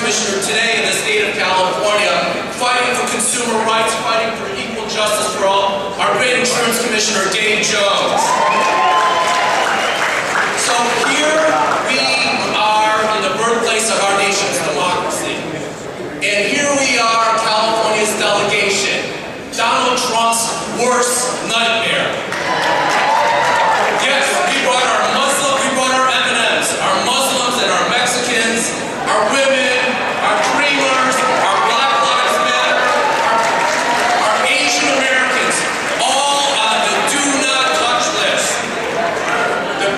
Commissioner today in the state of California, fighting for consumer rights, fighting for equal justice for all, our great Insurance Commissioner, Dave Jones. So here we are in the birthplace of our nation's democracy. And here we are, California's delegation, Donald Trump's worst nightmare. Yes, we brought our M&Ms, our Muslims and our Mexicans, our women, our dreamers, our Black Lives Matter, our Asian Americans, all on the do not touch list. But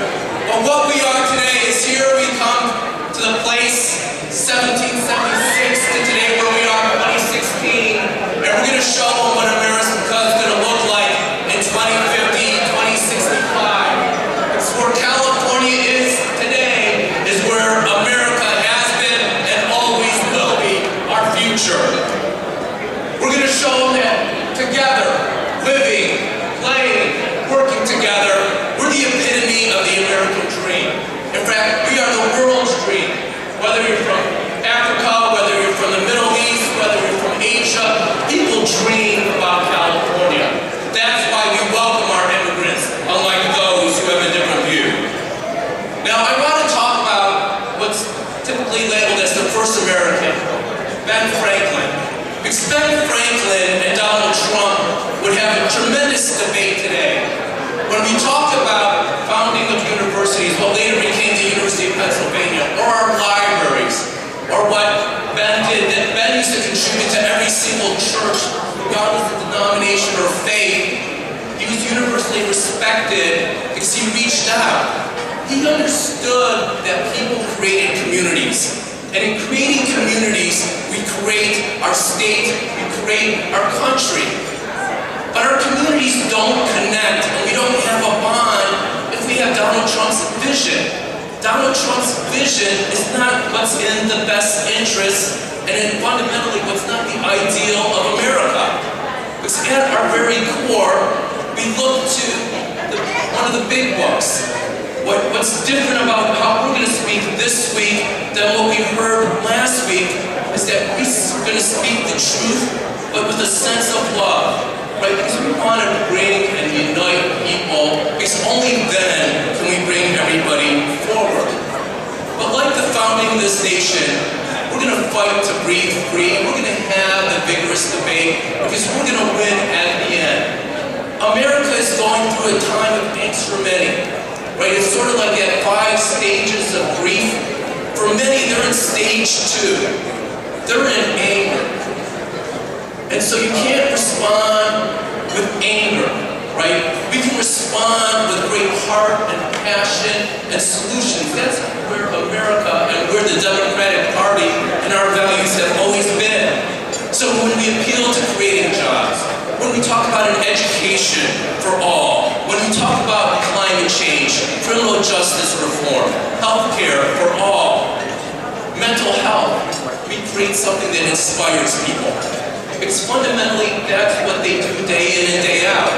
what we are today is here we come to the place 1776 to today where we are 2016, and we're going to show them what America is going to look like in 2050, 2065. It's where California is today, is where America has been and always will be our future. We're going to show them that together, living, playing, working together, we're the epitome of the American dream. In fact, we are the world's dream. Whether you're from Africa, whether you're from the Middle East, whether you're from Asia, people dream about California. That's why we welcome our immigrants, unlike those who have a different view. Now, I want to talk about what's typically labeled as the first American, Ben Franklin. Because Ben Franklin and Donald Trump would have a tremendous debate today. When we talk about founding of universities, what later became the University of Pennsylvania, or our libraries, or what Ben did, that Ben used to contribute to every single church, regardless of denomination or faith. He was universally respected because he reached out. He understood that people created communities. And in creating communities, we create our state, we create our country. But our communities don't connect, and we don't have a bond if we have Donald Trump's vision. Donald Trump's vision is not what's in the best interest, and fundamentally what's not the ideal of America. Because at our very core, we look to one of the big books. What's different about how we're going to speak this week than what we heard last week is that we're going to speak the truth, but with a sense of love. Right? Because we want to bring and unite people, because only then can we bring everybody forward. But like the founding of this nation, we're going to fight to breathe free. We're going to have the vigorous debate, because we're going to win at the end. America is going through a time of angst for many. Right? It's sort of like at 5 stages of grief. For many, they're in stage 2. They're in anger. And so you can't respond with anger, right? We can respond with great heart and passion and solutions. That's where America and where the Democratic Party and our values have always been. So when we appeal to creating jobs, when we talk about an education for all, when we talk about climate change, criminal justice reform, healthcare for all, mental health, we create something that inspires people. Because fundamentally, that's what they do day in and day out.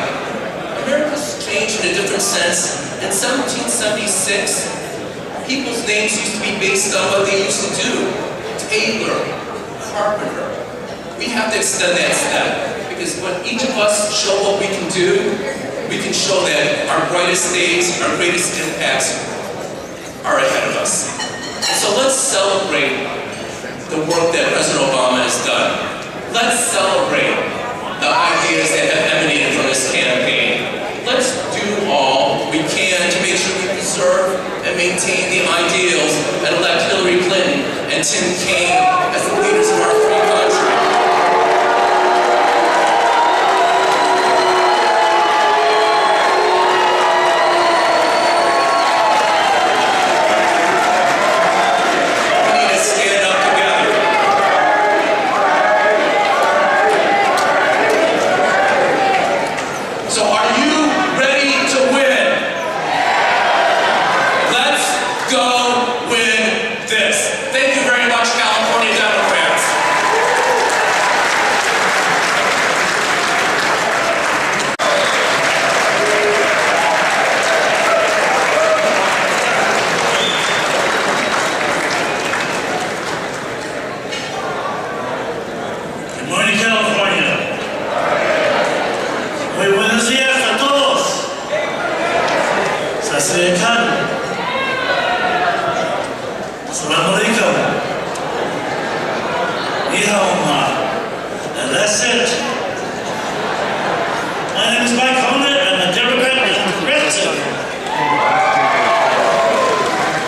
America's changed in a different sense. In 1776, people's names used to be based on what they used to do. Tailor, carpenter. We have to extend that step. Because when each of us show what we can do, we can show that our brightest days, our greatest impacts are ahead of us. So let's celebrate the work that President Obama has done. Let's celebrate the ideas that have emanated from this campaign. Let's do all we can to make sure we preserve and maintain the ideals and elect Hillary Clinton and Tim Kaine as the leaders of our free country. Go win this. Thank you very much, California Democrats. And that's it. My name is Mike Honer. I'm a Democrat and progressive.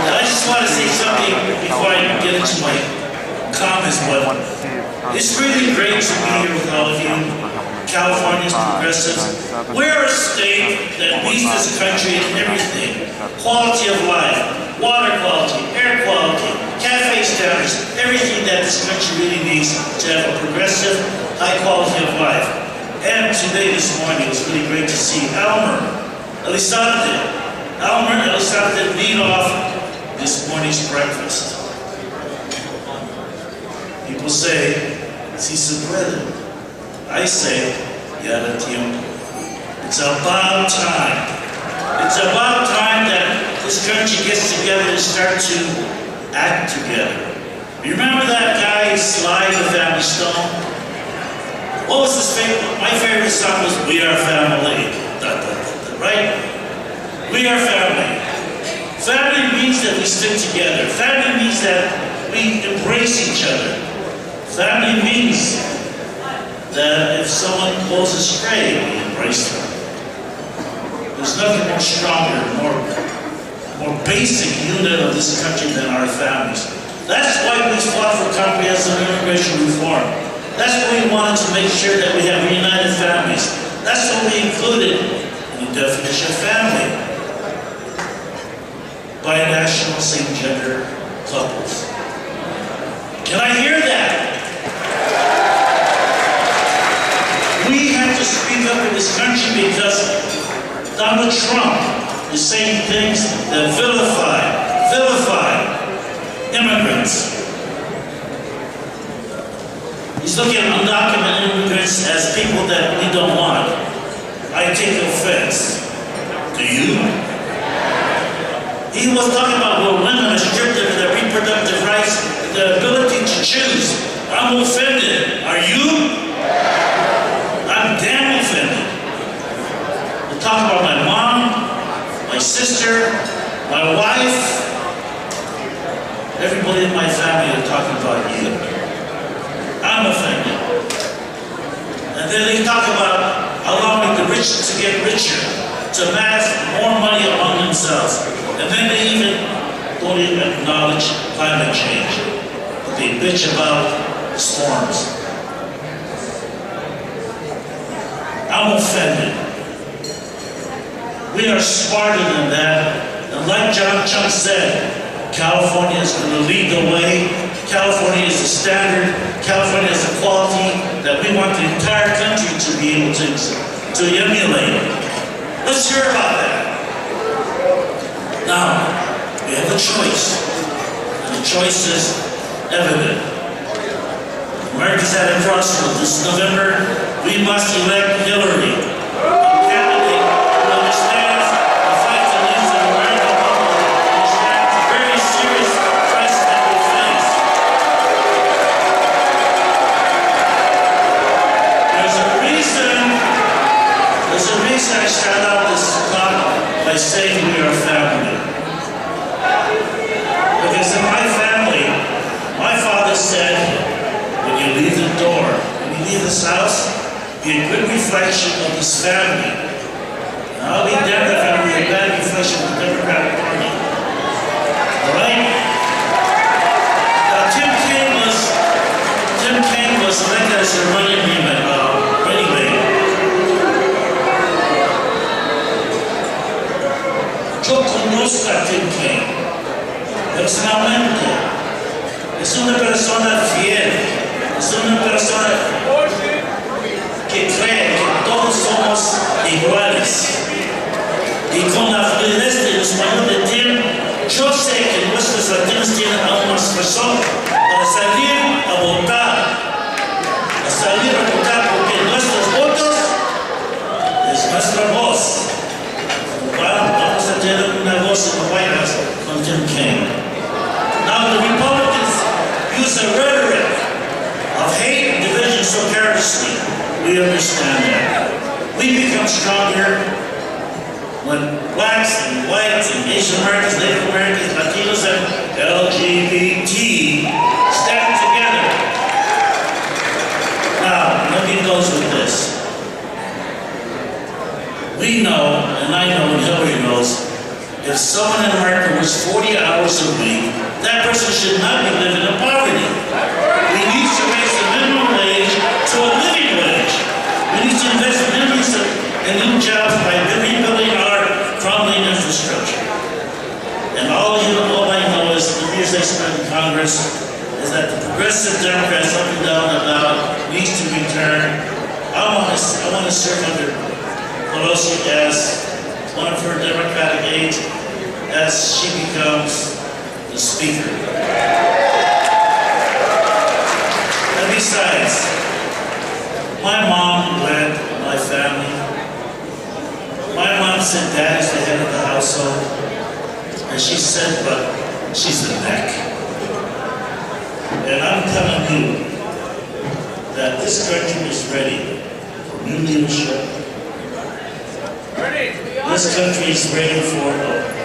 Now, I just want to say something before I get into my comments, but it's really great to be here with all of you, Californians, progressives. We're a state that leads this country in everything. Quality of life, water quality, air quality, cafe standards, everything that this country really needs to have a progressive, high quality of life. And today, this morning, it was really great to see Elmer Elizalde lead off this morning's breakfast. People say, si se puede. I say, ya da tiempo. It's about time. It's about time that this country gets together and start to act together. You remember that guy, Sly the Family Stone? What was his favorite? My favorite song was We Are Family. Right? We are family. Family means that we stick together. Family means that we embrace each other. Family means that if someone goes astray, we embrace them. There's nothing more stronger, more basic unit of this country than our families. That's why we fought for comprehensive immigration reform. That's why we wanted to make sure that we have reunited families. That's what we included in the definition of family. Binational, same-gender couples. Can I hear that? We have to speak up in this country because Donald Trump is saying things that vilify immigrants. He's looking at undocumented immigrants as people that we don't want. I take offense. Do you? He was talking about where women are stripped of their reproductive rights, their ability to choose. I'm offended. Are you? I'm damn offended. They talk about my mom, my sister, my wife. Everybody in my family are talking about you. I'm offended. And then they talk about allowing the rich to get richer, to amass more money among themselves. And then they even don't even acknowledge climate change. But they bitch about storms. I'm offended. We are smarter than that. And like John Chiang said, California is going to lead the way. California is the standard. California is the quality that we want the entire country to be able to emulate. Let's hear about that. Now, we have a choice. And the choice is evident. America's at a crossroads. This November, we must elect Hillary, a candidate who understands the fight to lead the American people, understands the very serious crisis that we face. There's a reason I start out this talk by saying we are family. Because in my family, my father said, when you leave the door, when you leave this house, be a good reflection of this family. And I'll be damned if I'll be a bad reflection of the Democratic Party. Alright? Now Tim Kaine was elected as a running mate. Yo conozco a Tim Kaine personalmente. Es una persona fiel. Es una persona que cree que todos somos iguales. Y con la fluidez del español de Tim, yo sé que nuestros latinos tienen aún más razón para salir a votar. Porque nuestros votos es nuestra voz. Vamos a tener una voz en the White House con Tim Kaine. Now the Republicans use a rhetoric of hate and division so carelessly. We understand that. We become stronger when blacks and whites and Asian Americans, Native Americans, Latinos, and LGBT If someone in America works 40 hours a week, that person should not be living in poverty. We need to raise the minimum wage to a living wage. We need to invest millions in new jobs by rebuilding our crumbling infrastructure. And all I know is the years I spent in Congress is that the progressive Democrats up and down about needs to return. I want to serve under Pelosi as one of her Democratic aides as she becomes the Speaker. And besides, my mom led my family. My mom said Dad is the head of the household. And she said, but she's the neck. And I'm telling you that this country is ready for new leadership. This country is ready for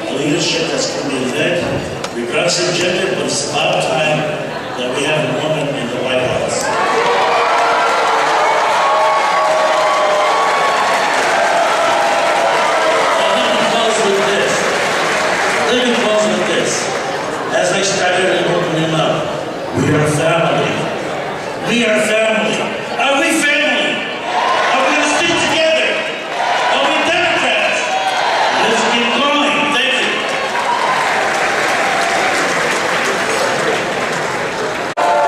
a leadership that's going to be led, regardless of gender, but it's about time that we have a woman in the White House. And let me close with this. As I started and opening up, we are family. We are family. Are we family? Are we going to stick together? Are we Democrats? Let's keep going. Thank you.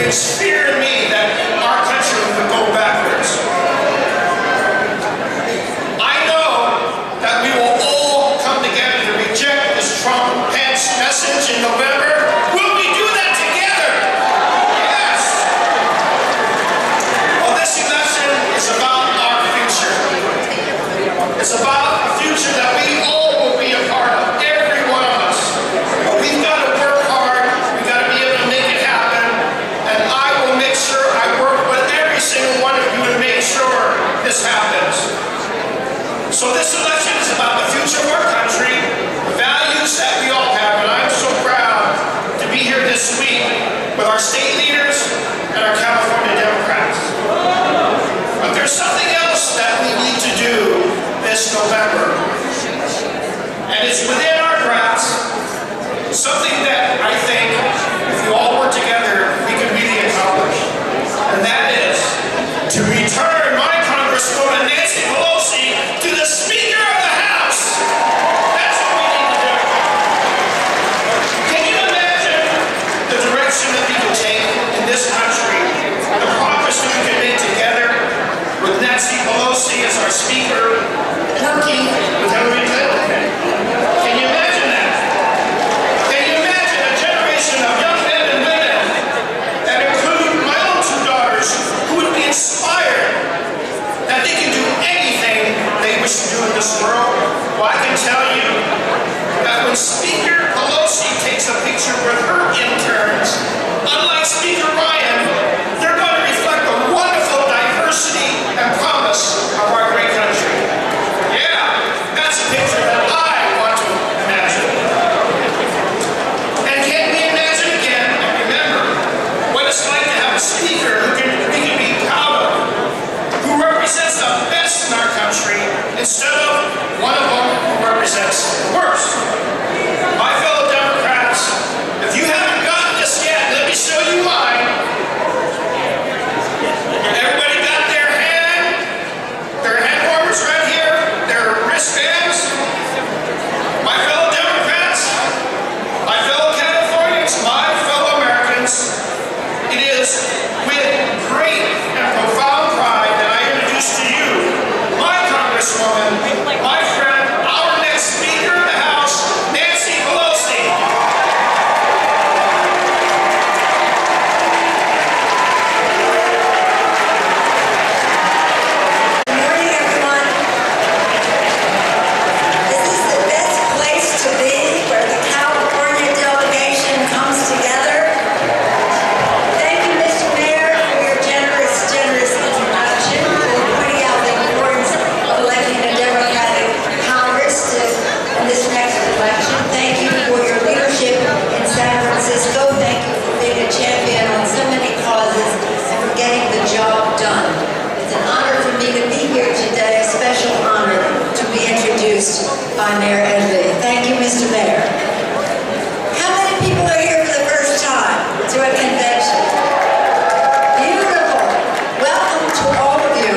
there's fear in me that our country will go backwards. I know that we will all come together to reject this Trump-Pence message in November. Will we do that together? Yes. Well, this election is about our future. It's about a future that we all will be a part of, every one of us. But we've got to work hard. We've got to be able to make it happen. And I will make sure I work with every single one of you to make sure this happens. So this election is about the future of our country, the values that we all have, and I'm so proud to be here this week with our state leaders and our California Democrats. But there's something else that we need to do this November, and it's within our grasp, something that I think if we all work together, we can really accomplish, and that is to return my Congresswoman Nancy Pelosi to the Speaker of the House. That's what we need to do. Can you imagine the direction that we can take in this country, the progress that we can make together with Nancy Pelosi as our Speaker, working with Hillary Clinton? Can you imagine that? Can you imagine a generation of young men and women that include my own two daughters who would be inspired that they can do anything they wish to do in this world? Well, I can tell you that when Speaker Pelosi takes a picture with her interns, unlike Speaker Ryan, they're going to reflect the wonderful diversity and promise of our great country. Yeah, that's a picture that I want to imagine. And can we imagine again and remember what it's like to have a speaker we can be proud of, who represents the best in our country instead of one of them who represents the worst. My fellow Democrats, if you haven't gotten this yet, let me show you mine. Everybody got their hand warmers right here, their wristbands. My fellow Democrats, my fellow Californians, my fellow Americans, it is with great and profound pride that I introduce to you my Congresswoman, my friend, our next Speaker of the House, Nancy Pelosi. Good morning, everyone. This is the best place to be, where the California delegation comes together. Thank you, Mr. Mayor, for your generous introduction, for pointing out the importance of electing a Democratic Congress in this next election. Thank you for your leadership in San Francisco. Thank you for being a champion on so many causes and for getting the job done. It's an honor for me to be here today, a special honor to be introduced by Mayor Edley. Thank you, Mr. Mayor. How many people are here for the first time to a convention? Beautiful. Welcome to all of you,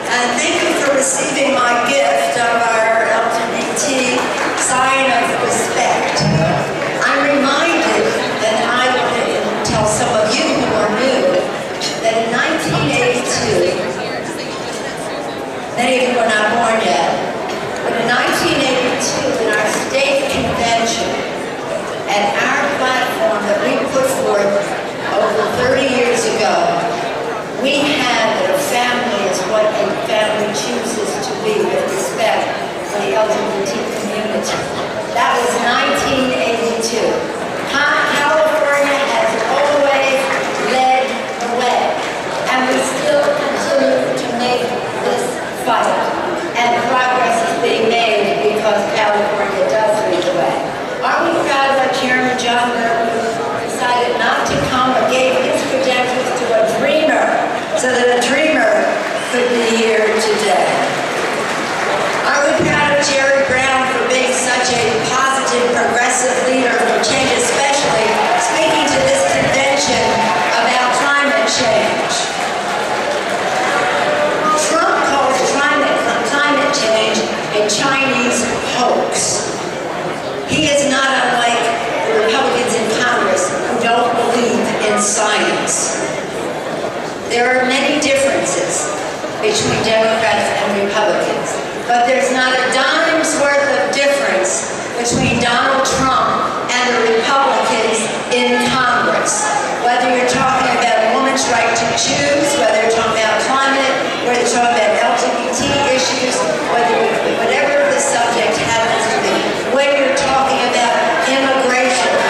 and thank you for receiving my gift of our LGBT sign of respect. I'm reminded that I will tell some of you who are new that in 1982, many of you were not born yet, but in 1982, in our state convention, at our platform that we put forth over 30 years ago, we had that a family is what a family chooses to be, with respect for the LGBT community. That was 1982. California has always led the way, and we still continue to make this fight, and progress is being made because California does lead the way. Are we proud of our Chairman John Murphy, who decided not to come but gave his credentials to a dreamer, so that a dreamer could be here today? Are we proud of Jerry Brown for being such a positive, progressive leader for change, especially speaking to this convention about climate change? Trump calls climate change a Chinese hoax. He is not unlike the Republicans in Congress who don't believe in science. between Democrats and Republicans. But there's not a dime's worth of difference between Donald Trump and the Republicans in Congress. Whether you're talking about a woman's right to choose, whether you're talking about climate, whether you're talking about LGBT issues, whatever the subject happens to be, when you're talking about immigration, the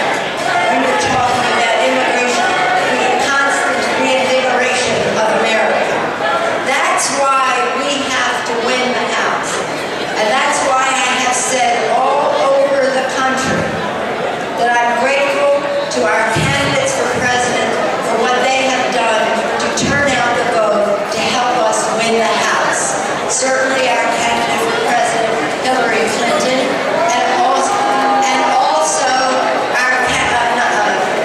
constant reinvigoration of America. That's why we have to win the House. And that's why I have said all over the country that I'm grateful to our candidates for president for what they have done to turn out the vote to help us win the House. Certainly our candidate for president, Hillary Clinton, and also our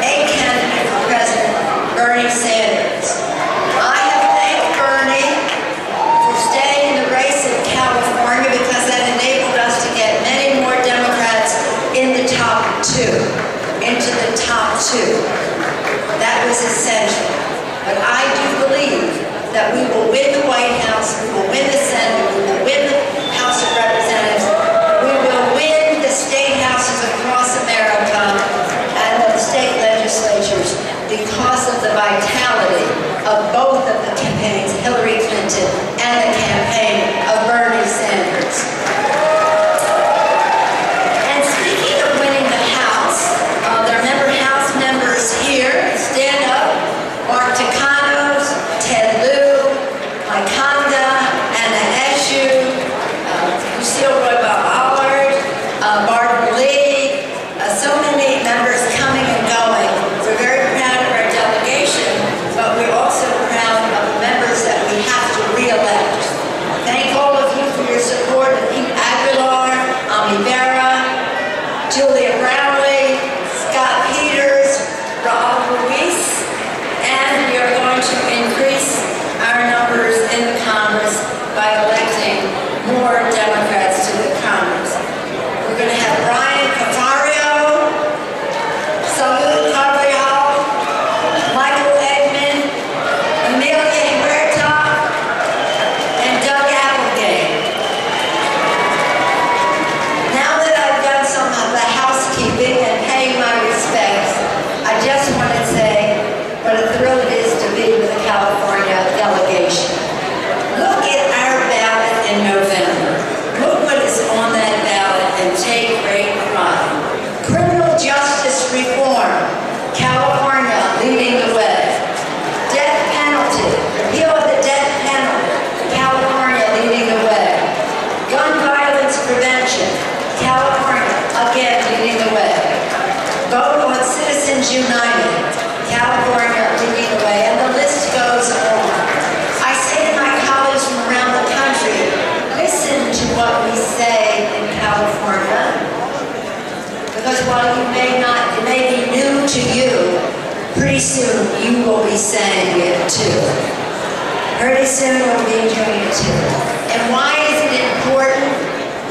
a candidate for president, Bernie Sanders. I have thanked Bernie for staying in the race in California because that enabled us to get many more Democrats in the top two, into the top two. That was essential. But I do believe that we will win the White House, we will win the Senate, we will win the House of Representatives, we will win the state houses across America and the state legislatures because of the vitality of both of the campaigns, Hillary Clinton and the campaign of Bernie Sanders. And speaking of winning the House, there are House members here. Stand up. Mark Tacanos, Ted Lieu, Mike Honda, Anna Eshu, Lucille Roy-Ballard, Barton Lee, so many members coming and going. We're very proud of our delegation, but we're also proud of the members that we have to re-elect. Thank all of you for your support of Pete Aguilar, Ami Berra, Julia Brownlee, Scott Peters, Raul Ruiz, and we are going to increase our numbers in the Congress by electing more Democrats to the Congress. We're going to have Brian Cafario, Salud Carvajal, Michael Edmond, Amelia Huerta, and Doug Applegate. Now that I've done some of the housekeeping and paying my respects, I just want to say what a thrill it is to be with the California delegation. Look at our ballot in November. Look what is on that ballot and take great pride. Criminal justice reform, California leading the way. Death penalty, repeal of the death penalty, California leading the way. Gun violence prevention, California again leading the way. Vote on Citizens United, California leading the way, and the list goes on. I say to my colleagues from around the country, listen to what we say in California, because while it may be new to you, pretty soon you will be saying it too. Pretty soon we'll be doing it too. And why is it important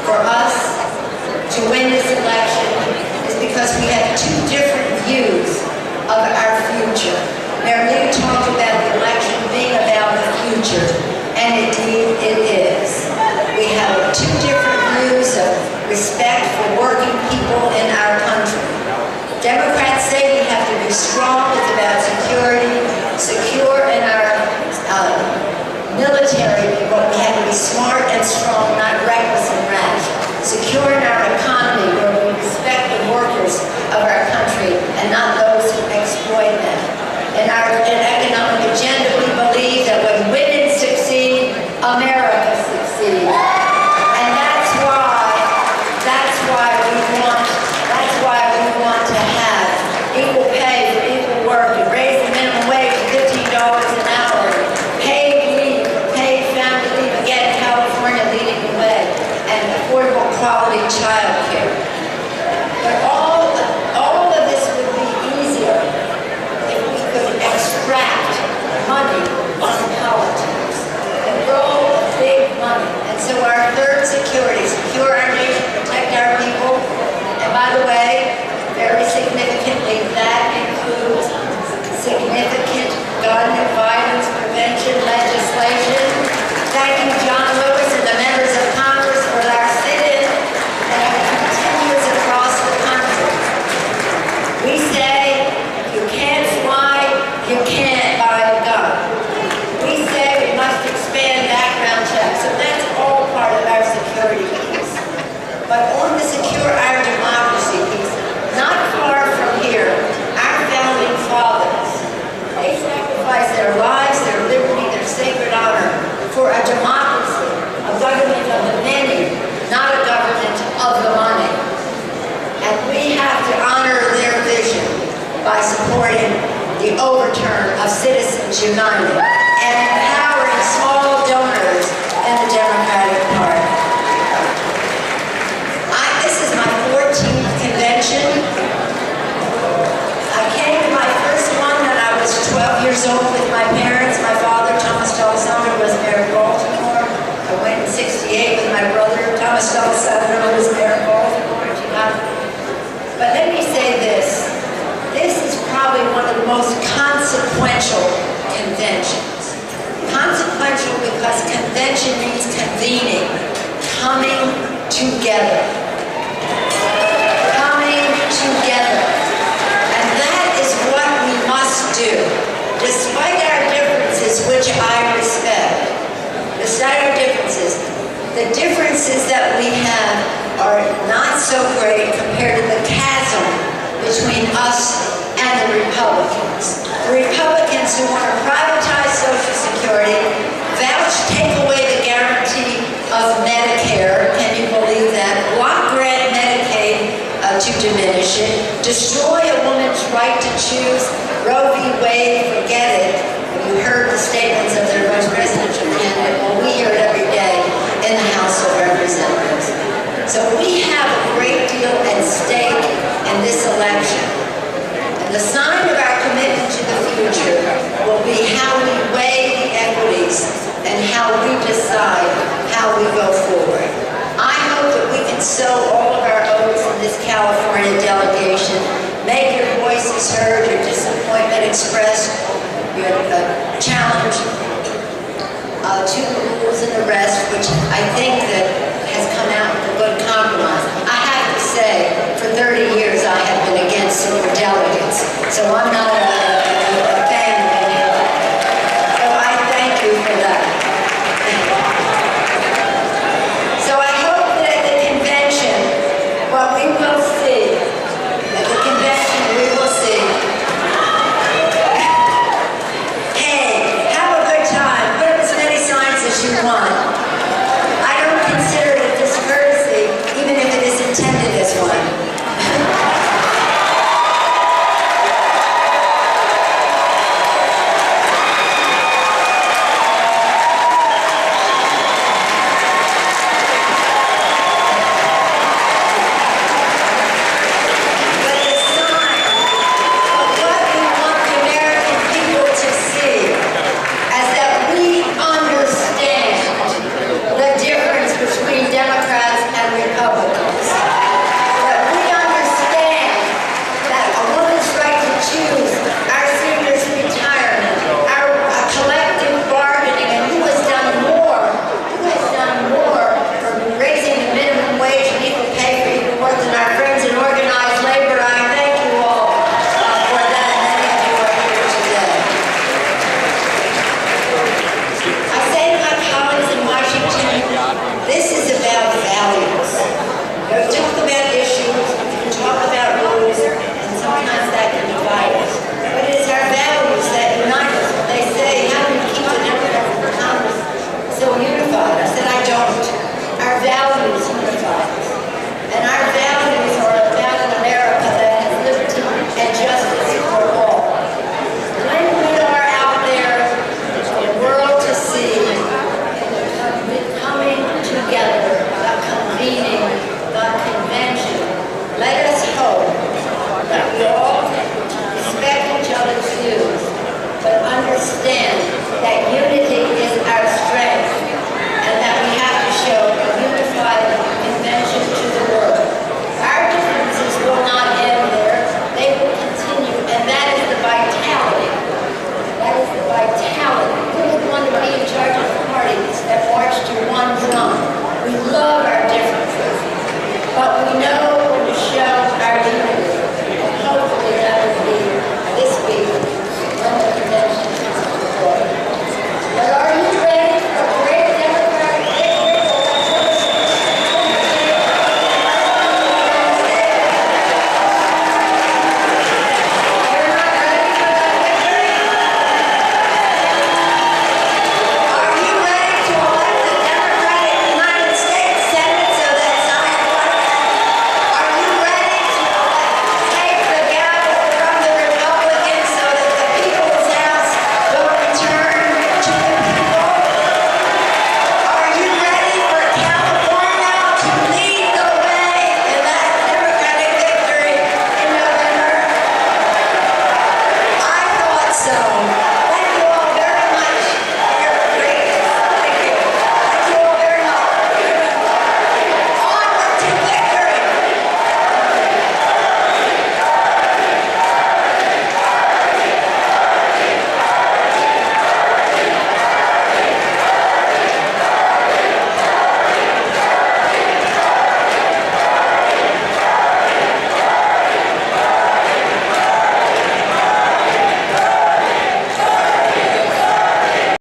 for us to win this election? Is because we have two different views of our future. Mayor Lee talked about the election being about the future, and indeed it is. We have two different views of respect for working people in our country. Democrats say we have to be strong, it's about security, secure in our military, but we have to be smart and strong, not reckless and rash. Secure in our economy, where we respect the workers of our country and not those who exploit them. In our economic agenda, we believe that when women succeed, America succeeds. And that's why we want to have equal pay for equal work and raise the minimum wage to $15 an hour, paid leave, paid family leave, again, California leading the way, and affordable quality child care. But all of this would be easier if we could extract money from politics. The role of supporting the overturn of Citizens United and empowering small donors in the Democratic Party. This is my 14th convention. I came to my first one when I was 12 years old with my parents. My father, Thomas D'Alessandro, was mayor of Baltimore. I went in 68 with my brother, Thomas D'Alessandro, who was mayor of Baltimore. But let me say this. This is probably one of the most consequential conventions. Consequential because convention means convening, coming together. Coming together. And that is what we must do. Despite our differences, which I respect, despite our differences, the differences that we have are not so great compared to the chasm between us and the Republicans. The Republicans who want to privatize Social Security, take away the guarantee of Medicare, can you believe that? Block grant Medicaid to diminish it, destroy a woman's right to choose, Roe v. Wade, forget it. You heard the statements of their vice presidential candidate. Well, we hear it every day in the House of Representatives. So we have a great deal at stake in this election. And the sign of our commitment to the future will be how we weigh the equities and how we decide how we go forward. I hope that we can sow all of our oats in this California delegation, make your voices heard, your disappointment expressed, your challenge to the rules and the rest, which I think that has come out with a good compromise. I have to say, for 30 years I have been against super delegates, so I'm not